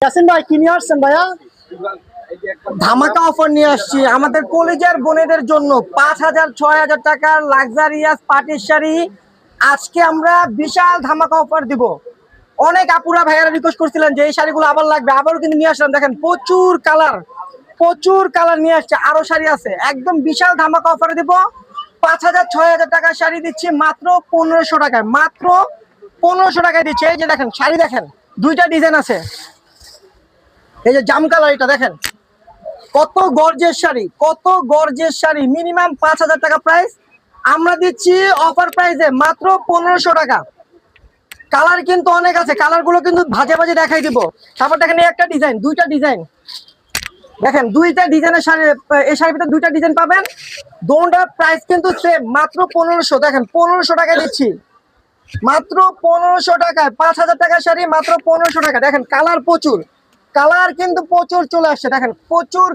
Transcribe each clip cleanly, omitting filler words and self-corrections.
ইয়াসিন ভাই কি নিয়ে আসছেন ভাইয়া? ধামাকা অফার নিয়ে আসছি আমাদের কলেজের বোনেদের জন্য 5,000 6,000 টাকার লাক্সারিয়াস পাটির শাড়ি। আজকে আমরা বিশাল ধামাকা অফার দিব। অনেক আপুরা ভাইয়ারা রিকোয়েস্ট করছিলেন যে এই শাড়িগুলো আবার লাগবে, আবারও কিন্তু নিয়ে আসলাম। দেখেন প্রচুর কালার নিয়ে আসছে, আরো শাড়ি আছে। একদম বিশাল ধামাকা অফারে দিব। 5,000 6,000 টাকার শাড়ি দিচ্ছি মাত্র 1,500 টাকায়, মাত্র 1,500 টাকায় দিচ্ছি। এই যে দেখেন শাড়ি, দেখেন দুইটা ডিজাইন আছে। এই যে জাম কালার, এটা দেখেন কত গর্জিয়াস শাড়ি, কত গর্জিয়াস শাড়ি। মিনিমাম 5,000 টাকা প্রাইস, আমরা দিচ্ছি অফার প্রাইসে মাত্র 1,500 টাকা। কালার কিন্তু অনেক আছে, কালার গুলো কিন্তু ভাজে ভাজে দেখাই দিব। তারপর দেখেন এই একটা ডিজাইন, দুইটা ডিজাইন দেখেন, দুইটা ডিজাইনের শাড়ি। এই শাড়ির ভিতরে দুইটা ডিজাইন পাবেন, দুটোর প্রাইস কিন্তু সেম, মাত্র 1,500। দেখেন 1,500 টাকায় দিচ্ছি, মাত্র 1,500 টাকায়। 5,000 টাকার শাড়ি মাত্র 1,500 টাকা। দেখেন কালার প্রচুর, কালার কিন্তু প্রচুর চলে আসছে। দেখেন প্রচুর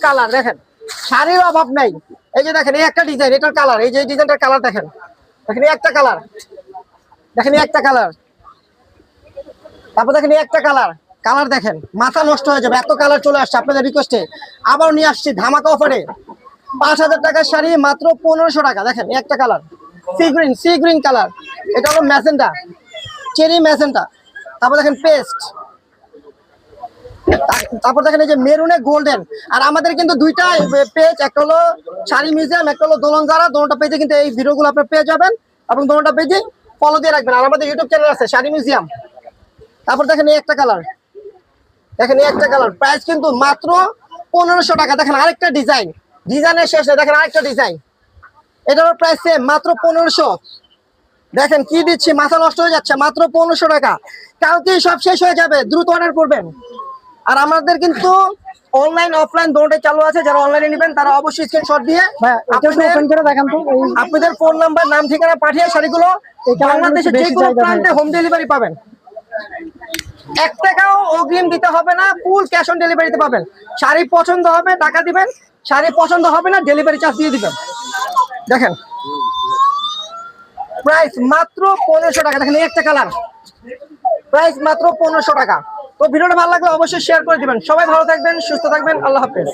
কালার দেখেন, শাড়ির অভাব নাই। এই যে দেখেন এই একটা ডিজাইন, এটার কালার, এই যে ডিজাইনটার কালার দেখেন। দেখেন এই একটা কালার, দেখেন এই একটা কালার। তারপর দেখেন এই একটা কালার, কালার দেখেন মাথা নষ্ট হয়ে যাবে, এত কালার চলে আসছে আপনাদের রিকোয়েস্টে। আবার নিয়ে আসছি ধামাকা অফারে 5,000 টাকার শাড়ি মাত্র 1,500 টাকা। দেখেন এই একটা কালার, সি গ্রিন কালার, এটা হলো ম্যাজেন্টা, চেরি ম্যাজেন্টা। তারপর দেখেন পেস্ট, তারপর দেখেন এই যে মেরুনে গোল্ডেন। আর আমাদের কিন্তু দুইটা পেজ, একটা হলো শাড়ি মিউজিয়াম, একটা হলো দোলন যারা। দোনোটা পেজে কিন্তু এই ভিডিওগুলো আপনার পেয়ে যাবেন, এবং দোনোটা পেজে ফলো দিয়ে রাখবেন। আর আমাদের ইউটিউব চ্যানেল আছে শাড়ি মিউজিয়াম। তারপর দেখেন এই একটা কালার, দেখেন এই একটা কালার, প্রাইস কিন্তু মাত্র 1,500 টাকা। দেখেন আরেকটা ডিজাইন, ডিজাইনের শেষ নেই, দেখেন আরেকটা ডিজাইন, এটারও প্রাইস সেম, মাত্র 1,500। দেখেন কি দিচ্ছি, মাথা নষ্ট হয়ে যাচ্ছে, মাত্র 1,500 টাকা। কালকেই সব শেষ হয়ে যাবে, দ্রুত অর্ডার করবেন। আর আমাদের কিন্তু অনলাইন অফলাইন দুটোই চালু আছে। যারা অনলাইনে নেবেন তারা অবশ্যই স্ক্রিনশট দিয়ে আপনাদের ফোন নাম্বার, নাম, ঠিকানা পাঠিয়ে শাড়িগুলো বাংলাদেশের যে কোনো প্রান্তে হোম ডেলিভারি পাবেন। 1 টাকাও অগ্রিম দিতে হবে না, ফুল ক্যাশ অন ডেলিভারিতে পাবেন। শাড়ি পছন্দ হবে টাকা দিবেন, শাড়ি পছন্দ হবে না ডেলিভারি চার্জ দিয়ে দিবেন। দেখেন প্রাইস মাত্র 1,500 টাকা। দেখেন এই একটা কালার, প্রাইস মাত্র 1,500 টাকা। তো ভিডিওটা ভালো লাগলে অবশ্যই শেয়ার করে দিবেন। সবাই ভালো থাকবেন, সুস্থ থাকবেন, আল্লাহ হাফেজ।